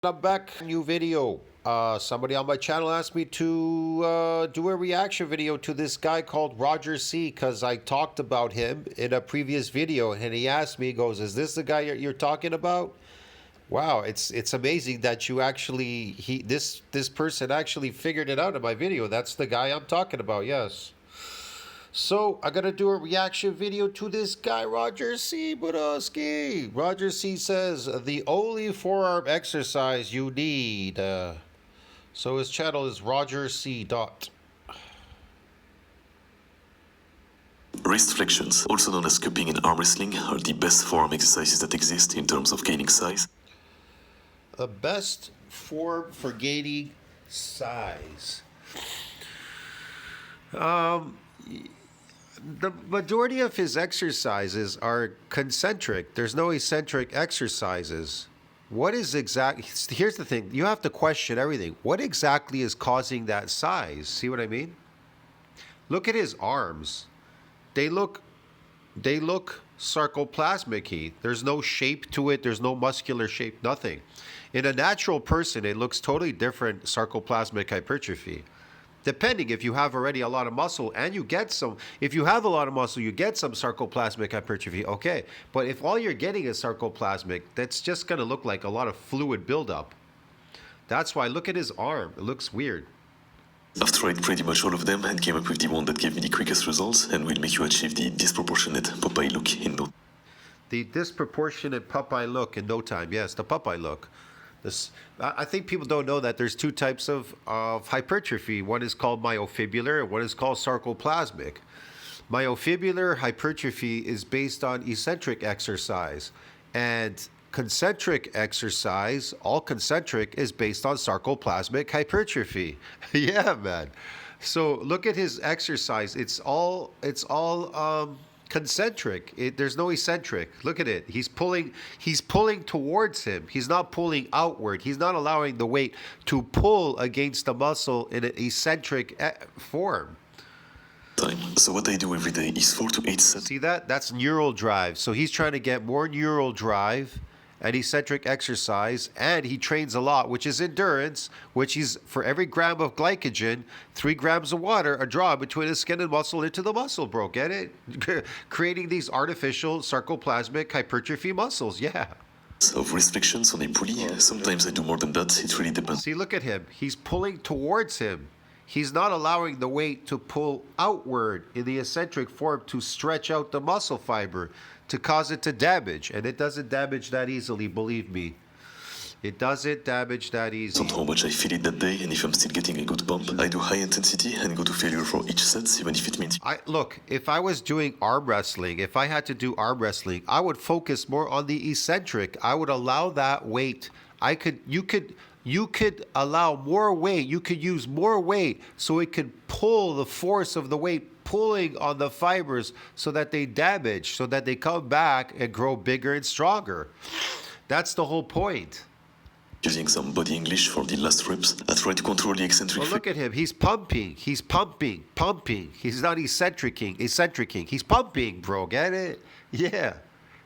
I'm back. New video. Somebody on my channel asked me to do a reaction video to this guy called Roger C. Because I talked about him in a previous video, and he asked me, he goes, "Is this the guy you're talking about?" Wow, it's amazing that you actually this person actually figured it out in my video. That's the guy I'm talking about. Yes. So I gotta do a reaction video to this guy, Roger C. Budowski. Roger C. says the only forearm exercise you need. So his channel is Roger C. Dot. Wrist flexions, also known as cupping and arm wrestling, are the best forearm exercises that exist in terms of gaining size. The best form for gaining size. The majority of his exercises are concentric. There's no eccentric exercises. What is here's the thing, you have to question everything. What exactly is causing that size? See what I mean? Look at his arms. They look sarcoplasmic. There's no shape to it. There's no muscular shape, nothing. In a natural person, it looks totally different, sarcoplasmic hypertrophy. Depending if you have already a lot of muscle and you get some, if you have a lot of muscle, you get some sarcoplasmic hypertrophy, okay. But if all you're getting is sarcoplasmic, that's just going to look like a lot of fluid buildup. That's why, look at his arm. It looks weird. I've tried pretty much all of them and came up with the one that gave me the quickest results and will make you achieve the disproportionate Popeye look in no time. The disproportionate Popeye look in no time. Yes, the Popeye look. I think people don't know that there's two types of hypertrophy. One is called myofibular and one is called sarcoplasmic. Myofibular hypertrophy is based on eccentric exercise, and concentric exercise, all concentric, is based on sarcoplasmic hypertrophy. Yeah, man. So look at his exercise. It's all concentric. There's no eccentric. Look at it. He's pulling towards him. He's not pulling outward. He's not allowing the weight to pull against the muscle in an eccentric form. So what I do every day is 4 to 8 sets. See that? That's neural drive. So he's trying to get more neural drive and eccentric exercise, and he trains a lot, which is endurance, which is for every gram of glycogen, 3 grams of water, a draw between the skin and muscle into the muscle, bro. Get it? Creating these artificial sarcoplasmic hypertrophy muscles, yeah. Of restrictions on a pulley. Sometimes I do more than that. It really depends. See, look at him. He's pulling towards him. He's not allowing the weight to pull outward in the eccentric form to stretch out the muscle fiber, to cause it to damage. And it doesn't damage that easily, believe me. It doesn't damage that easy. On how much I feel it that day, and if I'm still getting a good bump, I do high intensity and go to failure for each set, even if it means... Look, if I was doing arm wrestling, if I had to do arm wrestling, I would focus more on the eccentric. I would allow that weight. You could allow more weight. You could use more weight so it could pull the force of the weight pulling on the fibers so that they damage, so that they come back and grow bigger and stronger. That's the whole point. Using some body English for the last reps, I try to control the eccentric. Well, look at him. He's pumping. He's pumping. He's not eccentricing. He's pumping, bro. Get it? Yeah.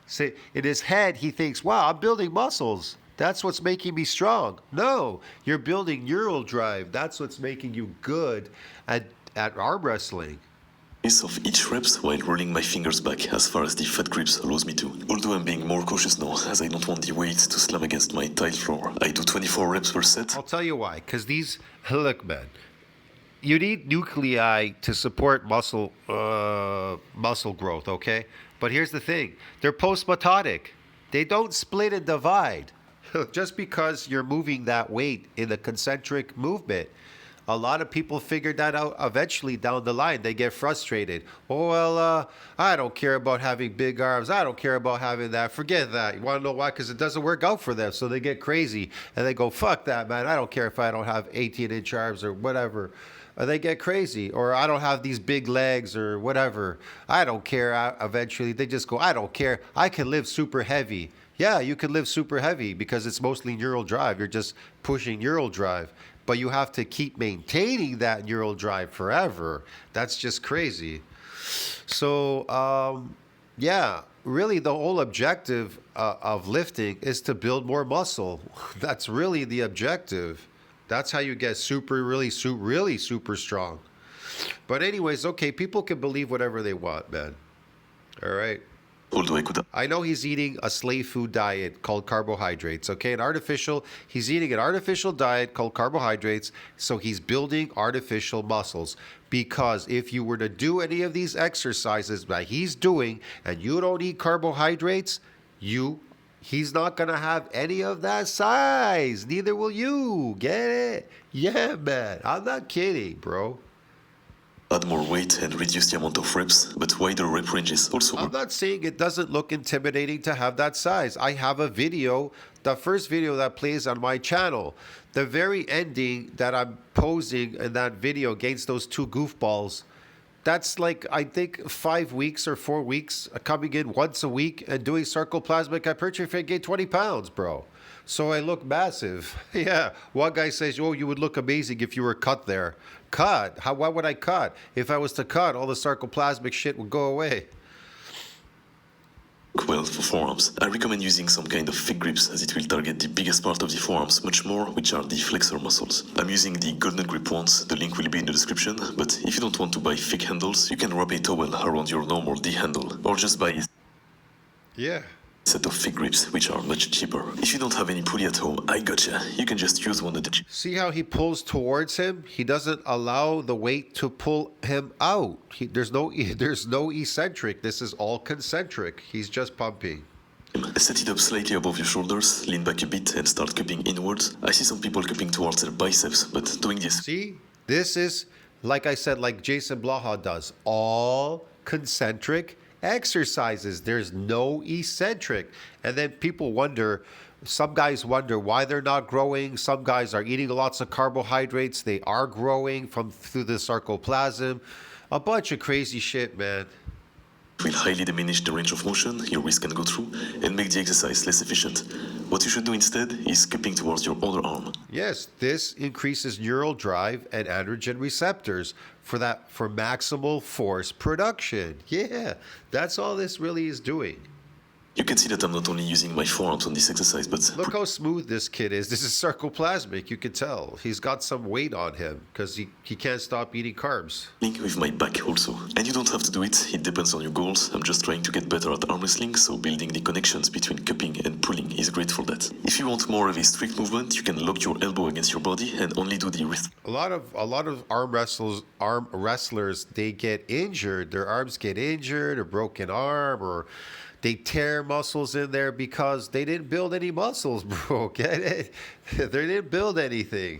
See, in his head, he thinks, wow, I'm building muscles. That's what's making me strong. No, you're building neural drive. That's what's making you good at arm wrestling. Of each reps while rolling my fingers back as far as the fat grips allows me to. Although I'm being more cautious now, as I don't want the weight to slam against my tile floor. I do 24 reps per set. I'll tell you why. Because look, man, you need nuclei to support muscle growth, okay? But here's the thing. They're postmitotic. They don't split and divide. Just because you're moving that weight in a concentric movement. A lot of people figured that out eventually down the line. They get frustrated. Oh, well, I don't care about having big arms. I don't care about having that. Forget that. You want to know why? Because it doesn't work out for them. So they get crazy and they go, fuck that, man. I don't care if I don't have 18-inch arms or whatever. Or they get crazy. Or I don't have these big legs or whatever. I don't care. Eventually, they just go, I don't care. I can live super heavy. Yeah, you can live super heavy because it's mostly neural drive. You're just pushing neural drive. But you have to keep maintaining that neural drive forever. That's just crazy. So, yeah, really the whole objective of lifting is to build more muscle. That's really the objective. That's how you get really super strong. But anyways, okay, people can believe whatever they want, man. All right. Although I could I know he's eating a slave food diet called carbohydrates, okay? He's eating an artificial diet called carbohydrates, so he's building artificial muscles. Because if you were to do any of these exercises that he's doing and you don't eat carbohydrates, he's not gonna have any of that size. Neither will you. Get it? Yeah, man. I'm not kidding, bro. add more weight and reduce the amount of reps, but wider rep ranges also I'm not saying it doesn't look intimidating to have that size. I have a video, the first video that plays on my channel. The very ending that I'm posing in that video against those two goofballs, that's like, I think, 5 weeks or 4 weeks coming in once a week and doing sarcoplasmic hypertrophy. I gained 20 pounds, bro. So I look massive. Yeah. One guy says, oh, you would look amazing if you were cut there. Cut? Why would I cut? If I was to cut, all the sarcoplasmic shit would go away. well for forearms. I recommend using some kind of thick grips as it will target the biggest part of the forearms much more, which are the flexor muscles. I'm using the golden grip ones, the link will be in the description, but if you don't want to buy thick handles, you can wrap a towel around your normal D handle, or just buy a Yeah. set of thick grips, which are much cheaper. If you don't have any pulley at home, I gotcha. You can just use one of the See how he pulls towards him? He doesn't allow the weight to pull him out. There's no eccentric. This is all concentric. He's just pumping. Set it up slightly above your shoulders, lean back a bit and start cupping inwards. I see some people cupping towards their biceps, but doing this. See? This is, like I said, like Jason Blaha does, all concentric exercises. There's no eccentric. And then people wonder, some guys wonder why they're not growing. Some guys are eating lots of carbohydrates. They are growing through the sarcoplasm. A bunch of crazy shit, man. Will highly diminish the range of motion your wrist can go through and make the exercise less efficient. What you should do instead is cupping towards your other arm. Yes, this increases neural drive and androgen receptors for maximal force production. Yeah, that's all this really is doing. You can see that I'm not only using my forearms on this exercise, but Look how smooth this kid is. This is sarcoplasmic. You can tell. He's got some weight on him because he can't stop eating carbs. with my back also. And you don't have to do it, it depends on your goals. I'm just trying to get better at arm wrestling, so building the connections between cupping and pulling is great for that. If you want more of a strict movement, you can lock your elbow against your body and only do the wrist. A lot of arm wrestlers, they get injured. Their arms get injured, a broken arm, or they tear muscles in there because they didn't build any muscles, bro. Get it? They didn't build anything.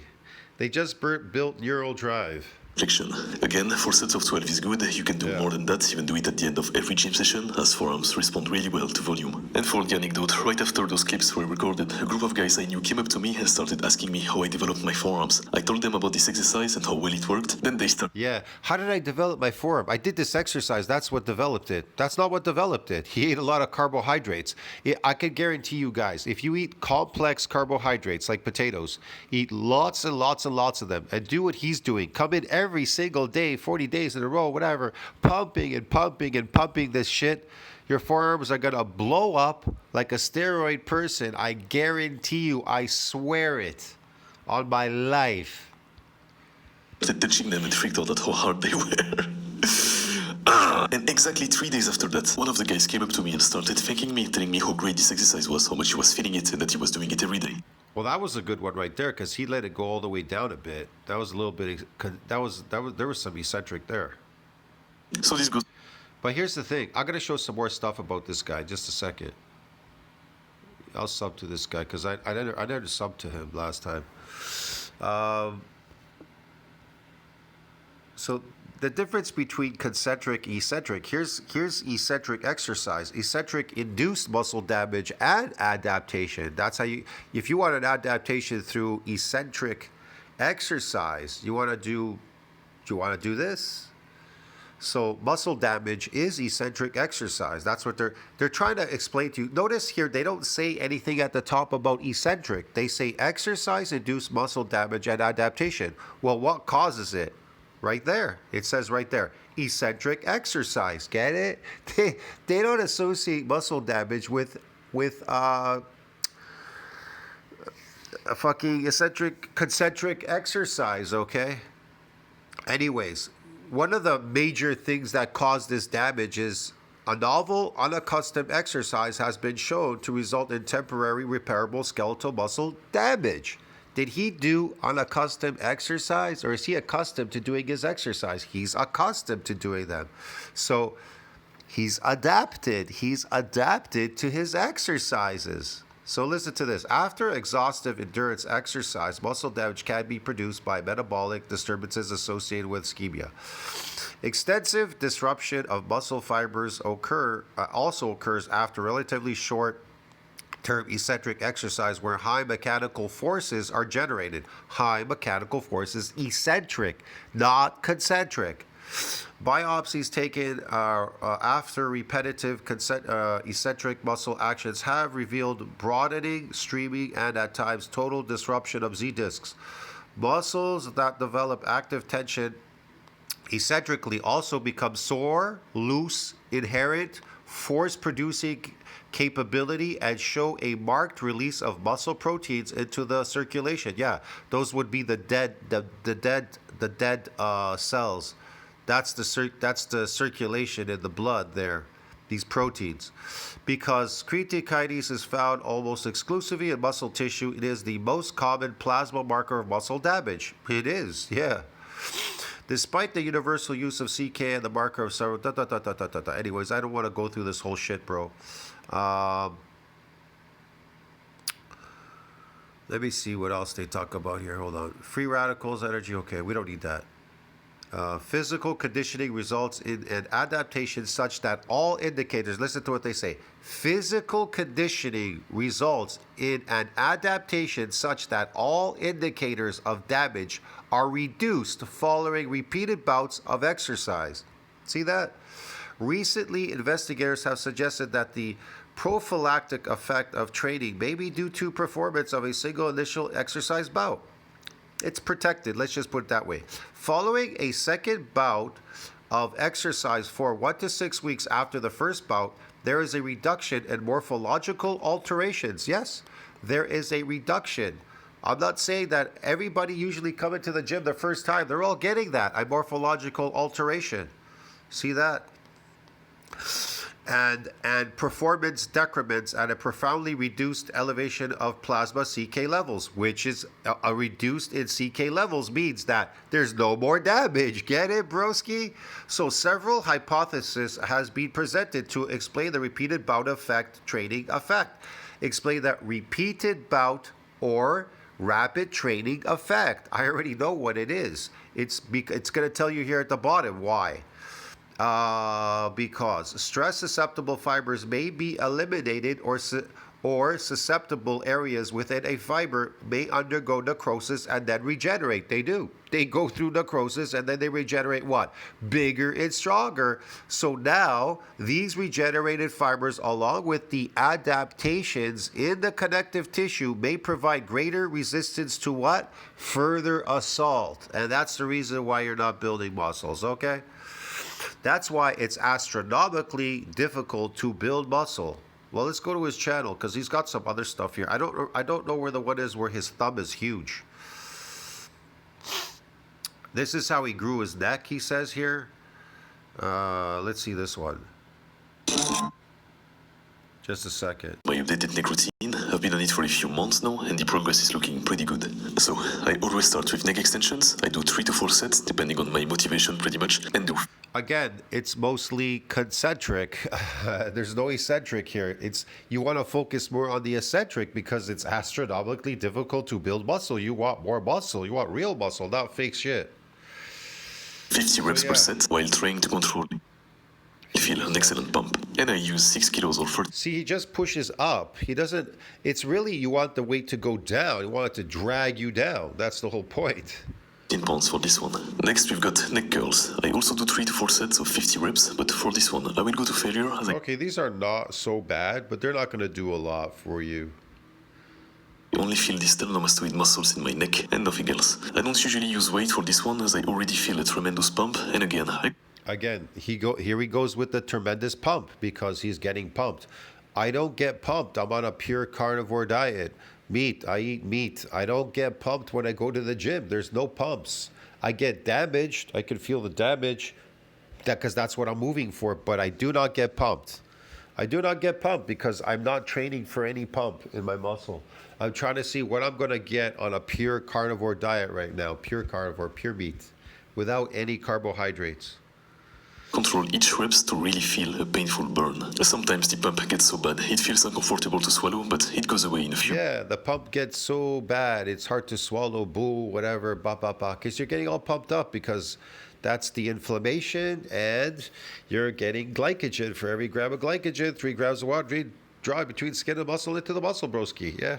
They just built neural drive. Flexion. Again, 4 sets of 12 is good. You can do more than that, even do it at the end of every gym session, as forearms respond really well to volume. And for the anecdote, right after those clips were recorded, a group of guys I knew came up to me and started asking me how I developed my forearms. I told them about this exercise and how well it worked. Then they started. Yeah. How did I develop my forearm? I did this exercise. That's what developed it. That's not what developed it. He ate a lot of carbohydrates. I can guarantee you guys, if you eat complex carbohydrates like potatoes, eat lots and lots and lots of them, and do what he's doing. Come in every single day, 40 days in a row, whatever, pumping and pumping and pumping this shit. Your forearms are going to blow up like a steroid person. I guarantee you. I swear it on my life. Touching them and freaked out at how hard they were. And exactly 3 days after that, one of the guys came up to me and started thanking me, telling me how great this exercise was, how much he was feeling it, and that he was doing it every day. Well, that was a good one right there because he let it go all the way down a bit. That was a little bit. There was some eccentric there. So this goes. But here's the thing. I'm gonna show some more stuff about this guy. Just a second. I'll sub to this guy because I never subbed to him last time. So the difference between concentric and eccentric, here's eccentric exercise. Eccentric induced muscle damage and adaptation. That's how if you want an adaptation through eccentric exercise, you want to do this? So muscle damage is eccentric exercise. That's what they're trying to explain to you. Notice here, they don't say anything at the top about eccentric. They say exercise induced muscle damage and adaptation. Well, what causes it? Right there. It says right there, eccentric exercise. Get it? They don't associate muscle damage with a fucking concentric exercise, okay? Anyways, one of the major things that cause this damage is a novel, unaccustomed exercise has been shown to result in temporary repairable skeletal muscle damage. Did he do unaccustomed exercise, or is he accustomed to doing his exercise? He's accustomed to doing them. So he's adapted. He's adapted to his exercises. So listen to this. After exhaustive endurance exercise, muscle damage can be produced by metabolic disturbances associated with ischemia. Extensive disruption of muscle fibers also occurs after relatively short term eccentric exercise where high mechanical forces are generated. High mechanical forces, eccentric, not concentric. Biopsies taken after repetitive eccentric muscle actions have revealed broadening, streaming, and at times total disruption of Z discs. Muscles that develop active tension eccentrically also become sore, loose, inherent, force-producing capability, and show a marked release of muscle proteins into the circulation. Yeah, those would be the dead cells. That's the circulation in the blood there, these proteins. Because creatine kinase is found almost exclusively in muscle tissue, it is the most common plasma marker of muscle damage. It is, yeah. Despite the universal use of CK and the marker of several... Anyways, I don't want to go through this whole shit, bro. Let me see what else they talk about here. Hold on. Free radicals, energy. Okay, we don't need that. Physical conditioning results in an adaptation such that all indicators, listen to what they say. Physical conditioning results in an adaptation such that all indicators of damage are reduced following repeated bouts of exercise. See that? Recently, investigators have suggested that the prophylactic effect of training may be due to performance of a single initial exercise bout. It's protected, let's just put it that way. Following a second bout of exercise for 1 to 6 weeks after the first bout, there is a reduction in morphological alterations. Yes, there is a reduction. I'm not saying that everybody usually coming to the gym the first time, they're all getting that, a morphological alteration. See that? And performance decrements and a profoundly reduced elevation of plasma CK levels, which is a reduced in CK levels means that there's no more damage. Get it, broski? So several hypotheses has been presented to explain the repeated bout effect training effect. Explain that repeated bout or rapid training effect. I already know what it is. It's going to tell you here at the bottom why. Because stress-susceptible fibers may be eliminated or susceptible areas within a fiber may undergo necrosis and then regenerate. They do. They go through necrosis and then they regenerate what? Bigger and stronger. So now these regenerated fibers along with the adaptations in the connective tissue may provide greater resistance to what? Further assault. And that's the reason why you're not building muscles, okay? That's why it's astronomically difficult to build muscle. Well, let's go to his channel because he's got some other stuff here. I don't know where the one is where his thumb is huge. This is how he grew his neck, he says here. Let's see this one. Just a second. My updated neck routine, I've been on it for a few months now, and the progress is looking pretty good. So, I always start with neck extensions. I do 3 to 4 sets, depending on my motivation pretty much, and do... Again, it's mostly concentric. There's no eccentric here. You want to focus more on the eccentric because it's astronomically difficult to build muscle. You want more muscle. You want real muscle, not fake shit. 50 reps per set while trying to control... I feel an excellent pump, and I use 6 kilos or 40. See, he just pushes up. He doesn't, it's really, you want the weight to go down. You want it to drag you down. That's the whole point. 10 pounds for this one. Next, we've got neck curls. I also do 3 to 4 sets of 50 reps, but for this one, I will go to failure as Okay, these are not so bad, but they're not going to do a lot for you. I only feel the sternocleidomastoid muscles in my neck and nothing else. I don't usually use weight for this one as I already feel a tremendous pump, and Again, here he goes with the tremendous pump because he's getting pumped. I don't get pumped. I'm on a pure carnivore diet. I eat meat. I don't get pumped when I go to the gym. There's no pumps. I get damaged. I can feel the damage because that's what I'm moving for, but I do not get pumped. I do not get pumped because I'm not training for any pump in my muscle. I'm trying to see what I'm going to get on a pure carnivore diet right now. Pure carnivore, pure meat, without any carbohydrates. Control each reps to really feel a painful burn. Sometimes the pump gets so bad, it feels uncomfortable to swallow, but it goes away in a few. Yeah, the pump gets so bad, it's hard to swallow, boo, whatever, because you're getting all pumped up because that's the inflammation and you're getting glycogen. For every gram of glycogen, 3 grams of water, draw between skin and muscle into the muscle, broski. Yeah.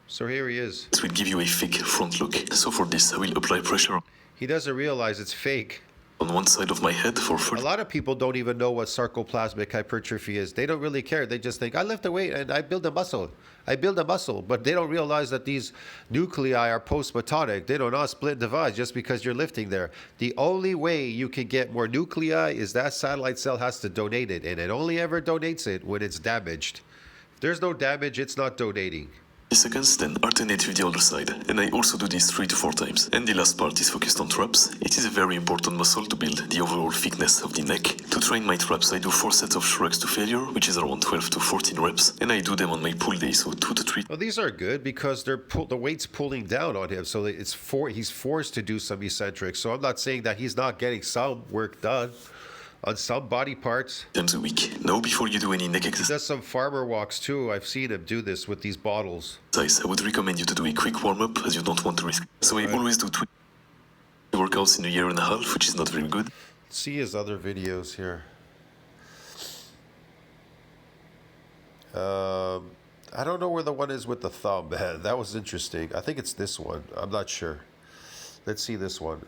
So here he is. It will give you a fake front look. So for this, I will apply pressure He doesn't realize it's fake. on one side of my head for 30. A lot of people don't even know what sarcoplasmic hypertrophy is. They don't really care. They just think, I lift a weight and I build a muscle. But they don't realize that these nuclei are post-mitotic. They do not split and divide just because you're lifting there. The only way you can get more nuclei is that satellite cell has to donate it. And it only ever donates it when it's damaged. If there's no damage, it's not donating. Seconds, then alternate with the other side. And I also do this 3 to 4 times. And the last part is focused on traps. It is a very important muscle to build the overall thickness of the neck. To train my traps, I do 4 sets of shrugs to failure, which is around 12 to 14 reps. And I do them on my pull day, so 2 to 3. Well, these are good because the weight's pulling down on him. So he's forced to do some eccentric. So I'm not saying that he's not getting some work done on some body parts. Times a week. Now, before you do any neck He exercise, does some farmer walks too. I've seen him do this with these bottles. I would recommend you to do a quick warm-up as you don't want to risk. So I always do 2 workouts in a year and a half, which is not very good. See his other videos here. I don't know where the one is with the thumb, man. That was interesting. I think it's this one. I'm not sure. Let's see this one.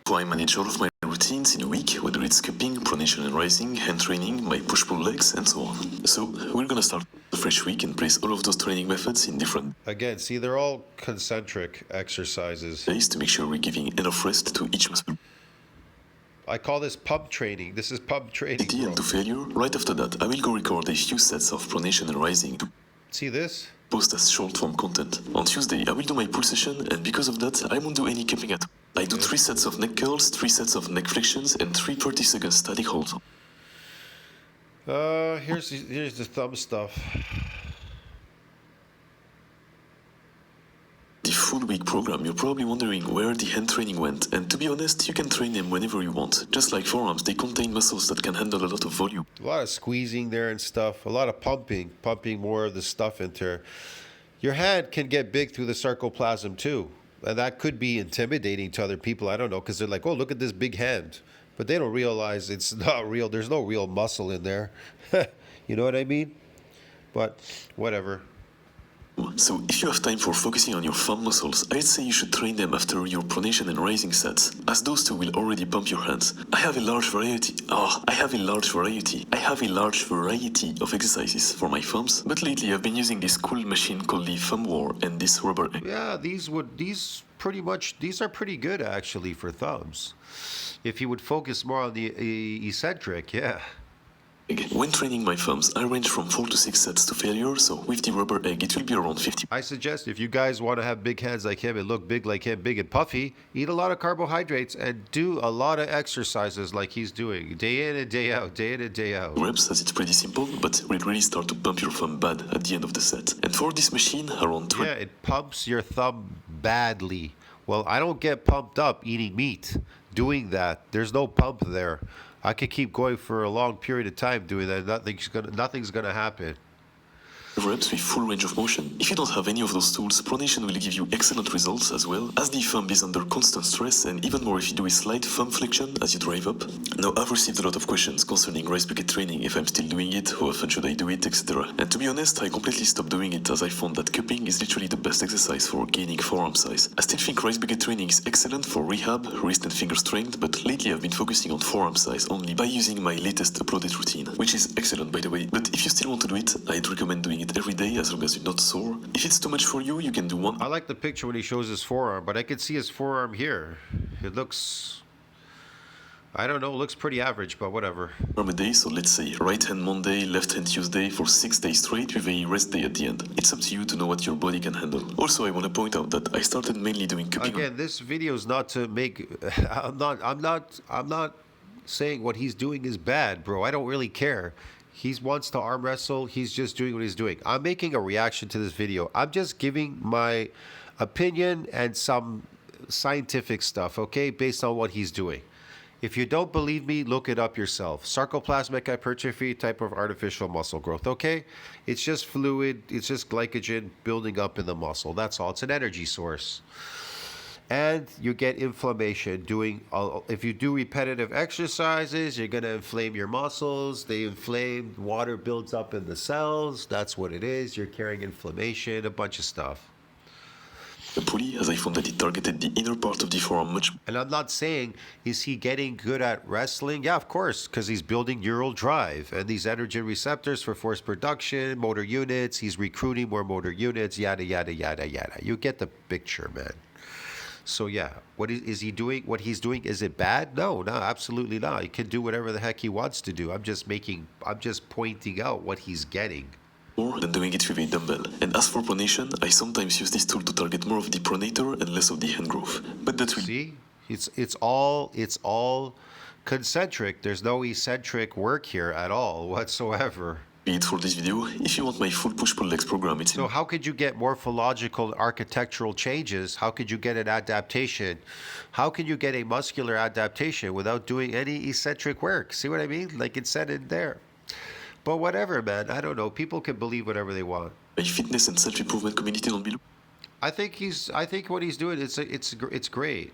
So I manage all of my routines in a week, whether it's cupping, pronation and rising, hand training, my push-pull legs, and so on. So we're gonna start a fresh week and place all of those training methods in different Again, see, they're all concentric exercises. days to make sure we're giving enough rest to each muscle I call this pump training. This is pump training, bro. and to failure. Right after that, I will go record a few sets of pronation and rising to See this? post as short-form content. On Tuesday, I will do my pull session, and because of that, I won't do any cupping at all. I do 3 sets of neck curls, 3 sets of neck flexions, and 3 30-second static holds. Here's the thumb stuff. The full week program, you're probably wondering where the hand training went, and to be honest, you can train them whenever you want. Just like forearms, they contain muscles that can handle a lot of volume. A lot of squeezing there and stuff. A lot of pumping more of the stuff into her. Your hand can get big through the sarcoplasm too. And that could be intimidating to other people. I don't know, because they're like, oh, look at this big hand. But they don't realize it's not real. There's no real muscle in there. You know what I mean? But whatever. So if you have time for focusing on your thumb muscles, I'd say you should train them after your pronation and rising sets, as those two will already pump your hands. I have a large variety of exercises for my thumbs, but lately I've been using this cool machine called the Thumb War and this rubber egg. Yeah, these are pretty good actually for thumbs. If you would focus more on the eccentric, yeah. When training my thumbs, I range from 4 to 6 sets to failure, so with the rubber egg it will be around 50. I suggest if you guys want to have big hands like him and look big like him, big and puffy, eat a lot of carbohydrates and do a lot of exercises like he's doing, day in and day out, day in and day out. Reps, as it's pretty simple, but will really start to pump your thumb bad at the end of the set. And for this machine, around 20. Yeah, it pumps your thumb badly. Well, I don't get pumped up eating meat, doing that. There's no pump there. I could keep going for a long period of time doing that. Nothing's gonna happen. Reps with full range of motion. If you don't have any of those tools, pronation will give you excellent results as well, as the thumb is under constant stress, and even more if you do a slight thumb flexion as you drive up. Now, I've received a lot of questions concerning rice bucket training, if I'm still doing it, how often should I do it, etc. And to be honest, I completely stopped doing it as I found that cupping is literally the best exercise for gaining forearm size. I still think rice bucket training is excellent for rehab, wrist and finger strength, but lately I've been focusing on forearm size only by using my latest uploaded routine, which is excellent by the way. But if you still want to do it, I'd recommend doing it it every day as long as you're not sore. If it's too much for you, you can do one I like the picture when he shows his forearm, but I can see his forearm here. It looks, I don't know, looks pretty average, but whatever. arm a day, so let's say right hand Monday, left hand Tuesday for 6 days straight with a rest day at the end. It's up to you to know what your body can handle. Also, I want to point out that I started mainly doing cupping. Again, this video is not to make. I'm not saying what he's doing is bad, bro. I don't really care. He wants to arm wrestle. He's just doing what he's doing. I'm making a reaction to this video. I'm just giving my opinion and some scientific stuff, okay, based on what he's doing. If you don't believe me, look it up yourself. Sarcoplasmic hypertrophy, type of artificial muscle growth, okay? It's just fluid. It's just glycogen building up in the muscle. That's all. It's an energy source. And you get inflammation if you do repetitive exercises, you're going to inflame your muscles. They inflame, water builds up in the cells. That's what it is. You're carrying inflammation, a bunch of stuff. A pulley, as I found that it targeted the inner part of the forearm much. And I'm not saying, is he getting good at wrestling? Yeah, of course, because he's building neural drive and these androgen receptors for force production, motor units. He's recruiting more motor units, yada, yada, yada, yada. You get the picture, man. So yeah, what is he doing? What he's doing, is it bad? No, absolutely not. He can do whatever the heck he wants to do. I'm just pointing out what he's getting. More than doing it with a dumbbell. And as for pronation, I sometimes use this tool to target more of the pronator and less of the hand growth. But that will see, it's all concentric. There's no eccentric work here at all whatsoever. Be it for this video. If you want my full push-pull legs program, it's so how could you get morphological architectural changes? How could you get an adaptation? How can you get a muscular adaptation without doing any eccentric work? See what I mean? Like it's said in there. But whatever, man. I don't know. People can believe whatever they want. My fitness and self-improvement community down below. I think what he's doing, it's great.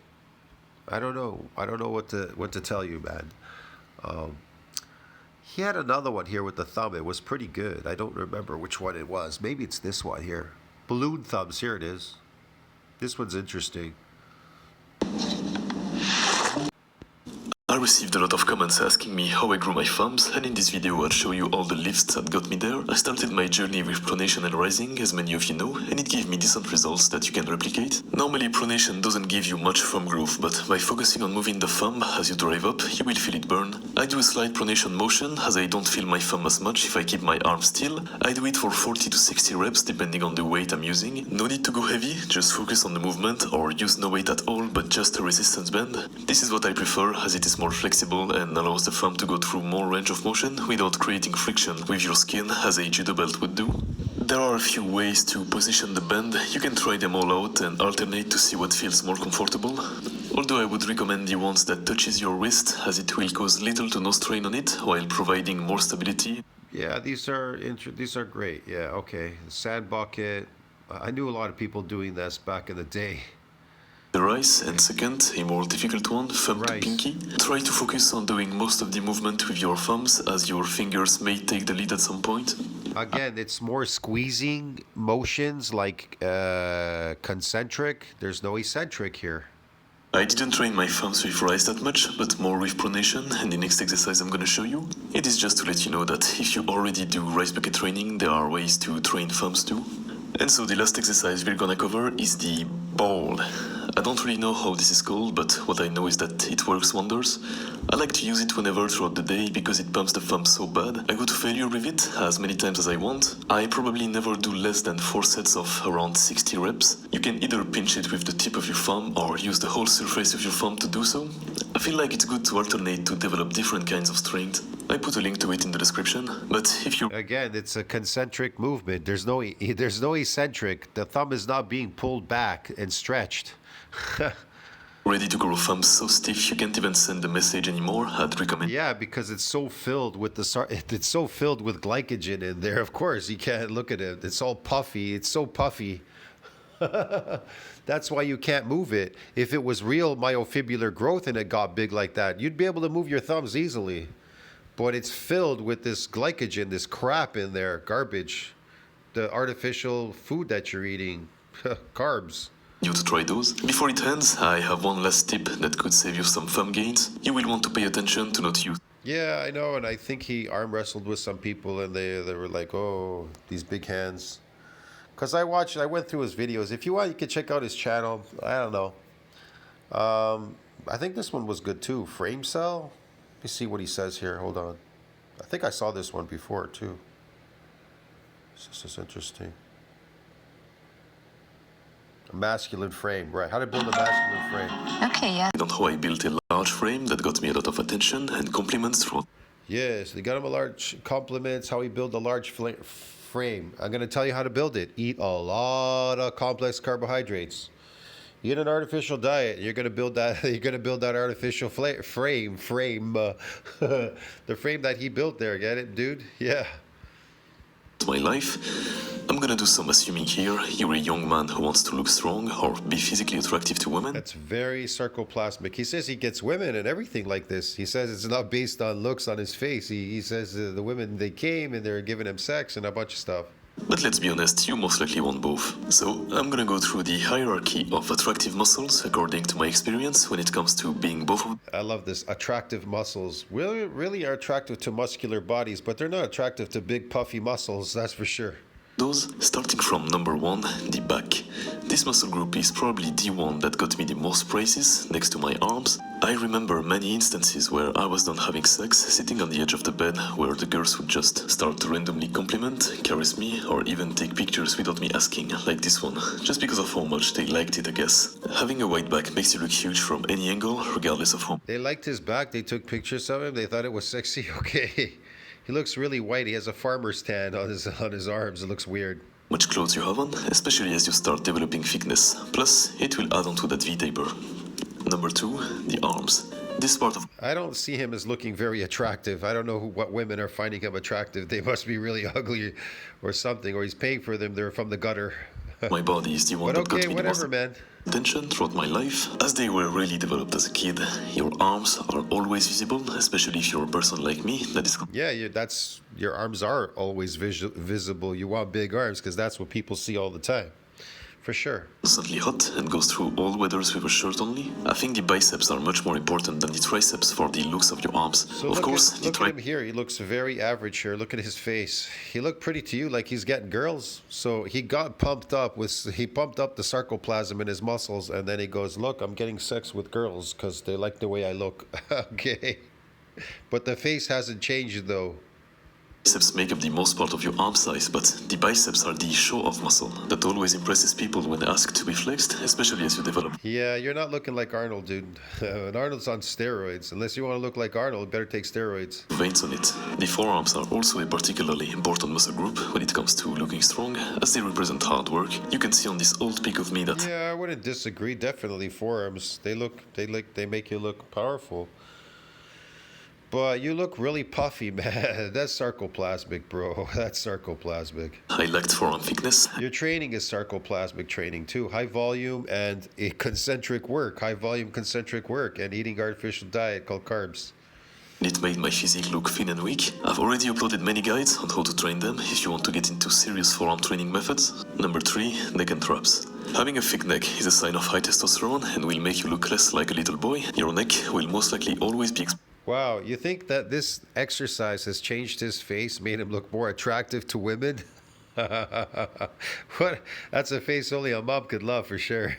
I don't know what to tell you, man. He had another one here with the thumb. It was pretty good. I don't remember which one it was. Maybe it's this one here. Balloon thumbs. Here it is. This one's interesting. I received a lot of comments asking me how I grew my thumbs, and in this video I'll show you all the lifts that got me there. I started my journey with pronation and rising, as many of you know, and it gave me decent results that you can replicate. Normally pronation doesn't give you much thumb growth, but by focusing on moving the thumb as you drive up, you will feel it burn. I do a slight pronation motion, as I don't feel my thumb as much if I keep my arm still. I do it for 40 to 60 reps depending on the weight I'm using. No need to go heavy, just focus on the movement, or use no weight at all but just a resistance band. This is what I prefer, as it is more flexible and allows the thumb to go through more range of motion without creating friction with your skin as a judo belt would do. There are a few ways to position the band. You can try them all out and alternate to see what feels more comfortable. Although I would recommend the ones that touches your wrist, as it will cause little to no strain on it while providing more stability. Yeah, these are great. Yeah, okay. Sand bucket. I knew a lot of people doing this back in the day. The rise, and second, a more difficult one, thumb to pinky. Try to focus on doing most of the movement with your thumbs, as your fingers may take the lead at some point. Again, it's more squeezing motions like concentric. There's no eccentric here. I didn't train my thumbs with rise that much, but more with pronation, and the next exercise I'm gonna show you. It is just to let you know that if you already do rise bucket training, there are ways to train thumbs too. And so the last exercise we're gonna cover is the ball. I don't really know how this is called, but what I know is that it works wonders. I like to use it whenever throughout the day because it pumps the thumb so bad. I go to failure with it as many times as I want. I probably never do less than 4 sets of around 60 reps. You can either pinch it with the tip of your thumb or use the whole surface of your thumb to do so. I feel like it's good to alternate to develop different kinds of strength. I put a link to it in the description, but if you... Again, it's a concentric movement. There's no eccentric. The thumb is not being pulled back and stretched. Ready to grow thumbs so stiff you can't even send the message anymore, I'd recommend. Yeah, because it's so filled with it's so filled with glycogen in there. Of course, you can't look at it. It's all puffy. It's so puffy. That's why you can't move it. If it was real myofibrillar growth and it got big like that, you'd be able to move your thumbs easily. But it's filled with this glycogen, this crap in there, garbage, the artificial food that you're eating, carbs. You to try those. Before it ends, I have one last tip that could save you some thumb gains. You will want to pay attention to not use. Yeah, I know, and I think he arm wrestled with some people, and they were like, "Oh, these big hands." Cause I went through his videos. If you want, you can check out his channel. I don't know. I think this one was good too. Frame cell. Let me see what he says here. Hold on. I think I saw this one before too. This is interesting. A masculine frame, right? How to build a masculine frame. Okay, yeah. On how I built a large frame that got me a lot of attention and compliments throughout. Yes, they got him a large compliments. How he built a large frame. I'm gonna tell you how to build it. Eat a lot of complex carbohydrates. Eat an artificial diet. You're gonna build that. You're gonna build that artificial frame. The frame that he built there. Get it, dude? Yeah. My life. I'm gonna do some assuming here. You're a young man who wants to look strong or be physically attractive to women. That's very sarcoplasmic. He says he gets women and everything like this. He says it's not based on looks on his face. He says the women, they came and they're giving him sex and a bunch of stuff. But let's be honest, you most likely want both. So I'm gonna go through the hierarchy of attractive muscles according to my experience when it comes to being both of. I love this. Attractive muscles. Really are attractive to muscular bodies, but they're not attractive to big puffy muscles, that's for sure. Those, starting from number one, the back. This muscle group is probably the one that got me the most praises next to my arms. I remember many instances where I was done having sex, sitting on the edge of the bed, where the girls would just start to randomly compliment, caress me, or even take pictures without me asking, like this one, just because of how much they liked it, I guess. Having a wide back makes you look huge from any angle, regardless of how. They liked his back. They took pictures of him. They thought it was sexy. Okay. He looks really white. He has a farmer's tan on his arms. It looks weird. Much clothes you have on, especially as you start developing thickness. Plus, it will add on to that V-taper. Number two, the arms. This part of I don't see him as looking very attractive. I don't know what women are finding him attractive. They must be really ugly or something, or he's paying for them. They're from the gutter. my body is the one But that got okay, me the most whatever, man. attention throughout my life, as they were really developed as a kid. Your arms are always visible, especially if you're a person like me that is Yeah, your arms are always visible. You want big arms because that's what people see all the time. For sure. constantly hot and goes through all weathers with a shirt only. I think the biceps are much more important than the triceps for the looks of your arms. So of course, look at him here. He looks very average here. Look at his face. He looked pretty to you, like he's getting girls. So he pumped up the sarcoplasm in his muscles, and then he goes, "Look, I'm getting sex with girls because they like the way I look." Okay, but the face hasn't changed though. biceps make up the most part of your arm size, but the biceps are the show-off muscle that always impresses people when asked to be flexed, especially as you develop. Yeah, you're not looking like Arnold, dude. And Arnold's on steroids. Unless you want to look like Arnold, better take steroids. Veins on it. The forearms are also a particularly important muscle group when it comes to looking strong, as they represent hard work. You can see on this old pic of me that Yeah, I wouldn't disagree. Definitely forearms. They make you look powerful. But you look really puffy, man. That's sarcoplasmic, bro. That's sarcoplasmic. I lacked forearm thickness. Your training is sarcoplasmic training too. High volume and a concentric work. High volume concentric work and eating artificial diet called carbs. It made my physique look thin and weak. I've already uploaded many guides on how to train them if you want to get into serious forearm training methods. Number 3, neck and traps. Having a thick neck is a sign of high testosterone and will make you look less like a little boy. Your neck will most likely always be Wow, you think that this exercise has changed his face, made him look more attractive to women? What? That's a face only a mom could love for sure.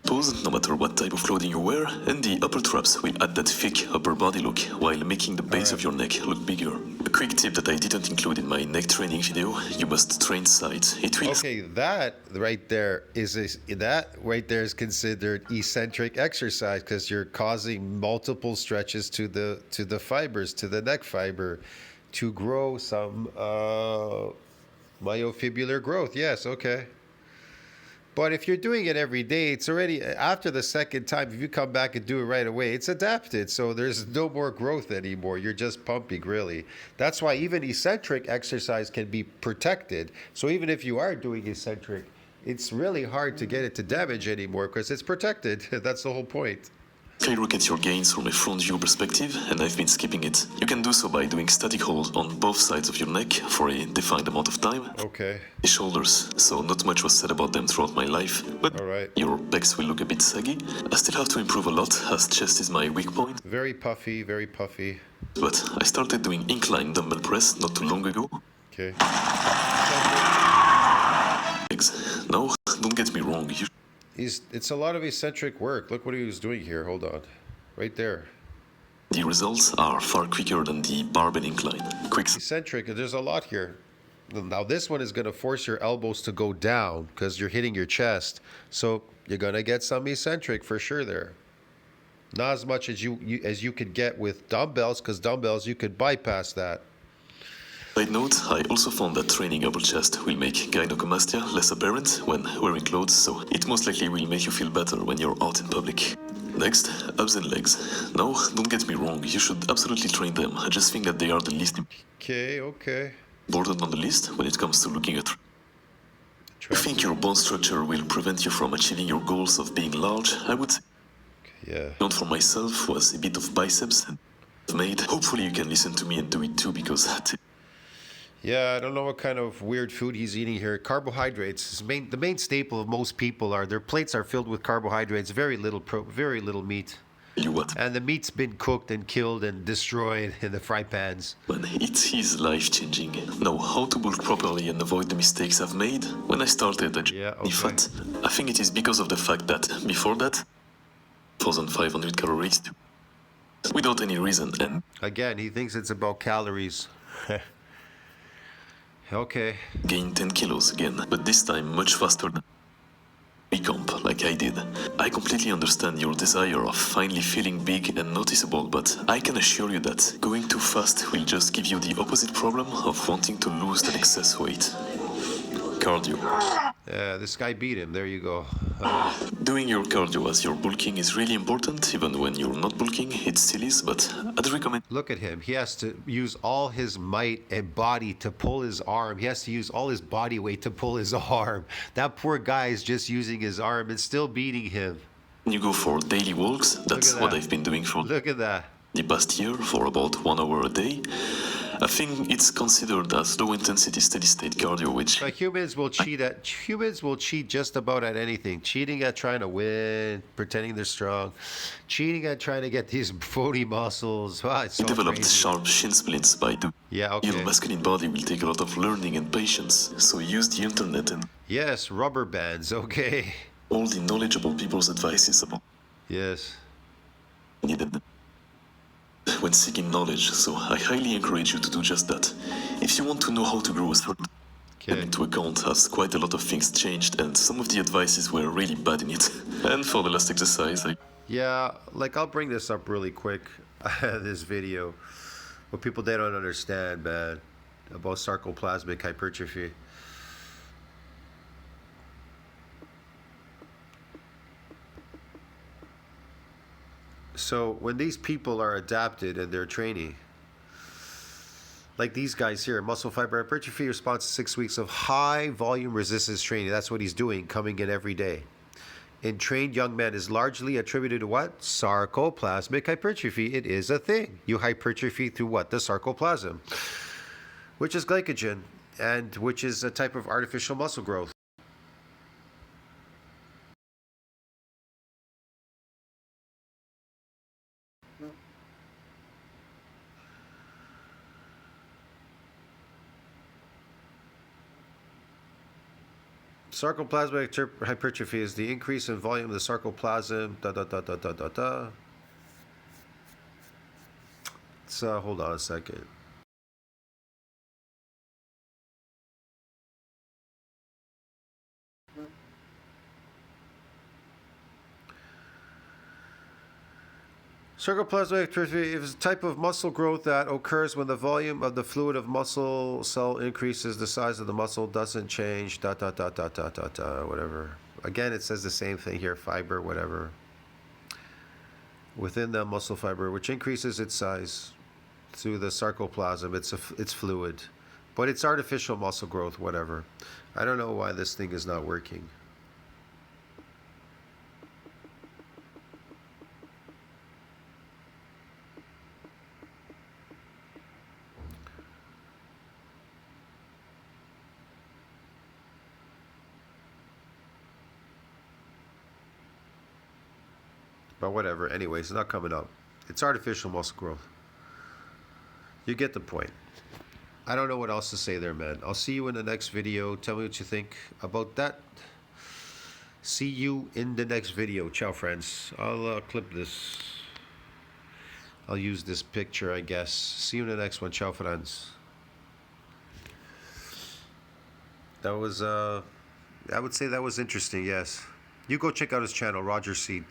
exposed no matter what type of clothing you wear, and the upper traps will add that thick upper body look while making the base of your neck look bigger. A quick tip that I didn't include in my neck training video: you must train sides. It will. Okay, that right there is considered eccentric exercise because you're causing multiple stretches to the fibers, to the neck fiber, to grow some myofibular growth. Yes, okay. But if you're doing it every day, it's already after the second time. If you come back and do it right away, it's adapted. So there's no more growth anymore. You're just pumping, really. That's why even eccentric exercise can be protected. So even if you are doing eccentric, it's really hard to get it to damage anymore because it's protected. That's the whole point. skyrocket your gains from a front view perspective, and I've been skipping it. You can do so by doing static hold on both sides of your neck for a defined amount of time. Okay. The shoulders, so not much was said about them throughout my life, but All right. your pecs will look a bit saggy. I still have to improve a lot, as chest is my weak point. Very puffy, very puffy. But I started doing incline dumbbell press not too long ago. Okay. Legs. Now, don't get me wrong, It's a lot of eccentric work. Look what he was doing here. Hold on. Right there. the results are far quicker than the barbell incline. Quick. Eccentric, there's a lot here. Now this one is going to force your elbows to go down because you're hitting your chest. So you're going to get some eccentric for sure there. Not as much as you could get with dumbbells, because dumbbells you could bypass that. Side note, I also found that training upper chest will make gynecomastia less apparent when wearing clothes, so it most likely will make you feel better when you're out in public. Next, abs and legs. Now, don't get me wrong, you should absolutely train them. I just think that they are the least Okay. important on the list when it comes to looking at. I think your bone structure will prevent you from achieving your goals of being large, I would say. Yeah. Not for myself was a bit of biceps made. Hopefully you can listen to me and do it too, because Yeah, I don't know what kind of weird food he's eating here. Carbohydrates. The main staple of most people are their plates are filled with carbohydrates. Very little meat. you what? And the meat's been cooked and killed and destroyed in the fry pans. When it is life-changing. Now, how to bulk properly and avoid the mistakes I've made when I started at fat. I think it is because of the fact that before that, 1,500 calories without any reason, and Again, he thinks it's about calories. Okay. gained 10 kilos again, but this time much faster than recomp like I did. I completely understand your desire of finally feeling big and noticeable, but I can assure you that going too fast will just give you the opposite problem of wanting to lose that excess weight. Cardio. Yeah, this guy beat him. There you go. Doing your cardio as you're bulking is really important, even when you're not bulking. It still is, but I'd recommend. Look at him. He has to use all his might and body to pull his arm. He has to use all his body weight to pull his arm. That poor guy is just using his arm and still beating him. You go for daily walks. That's what I've been doing for Look at that. the past year, for about 1 hour a day. I think it's considered as low intensity steady state cardio, which But humans will cheat just about at anything. Cheating at trying to win, pretending they're strong, cheating at trying to get these booty muscles. Wow, it's so developed crazy. sharp shin splints by doing. Yeah, Your okay. masculine body will take a lot of learning and patience, so use the internet and Yes, rubber bands. Okay. all the knowledgeable people's advices about Yes. needed when seeking knowledge, so I highly encourage you to do just that. If you want to know how to grow a certain Okay. into account, as quite a lot of things changed, and some of the advices were really bad in it. And for the last exercise, Yeah, like I'll bring this up really quick, this video. What people they don't understand, man, about sarcoplasmic hypertrophy. So when these people are adapted in their training, like these guys here, muscle fiber hypertrophy response to 6 weeks of high volume resistance training. That's what he's doing, coming in every day. In trained young men is largely attributed to what? Sarcoplasmic hypertrophy. It is a thing. You hypertrophy through what? The sarcoplasm, which is glycogen, and which is a type of artificial muscle growth. Sarcoplasmic hypertrophy is the increase in volume of the sarcoplasm. So hold on a second. Sarcoplasmic hypertrophy is a type of muscle growth that occurs when the volume of the fluid of muscle cell increases. The size of the muscle doesn't change. Whatever. Again, it says the same thing here. Fiber, whatever. Within the muscle fiber, which increases its size through the sarcoplasm. It's fluid, but it's artificial muscle growth. Whatever. I don't know why this thing is not working. But whatever. Anyways, it's not coming up. It's artificial muscle growth. You get the point. I don't know what else to say there, man. I'll see you in the next video. Tell me what you think about that. See you in the next video. Ciao, friends. I'll clip this. I'll use this picture, I guess. See you in the next one. Ciao, friends. That was, I would say that was interesting, yes. You go check out his channel, Roger C.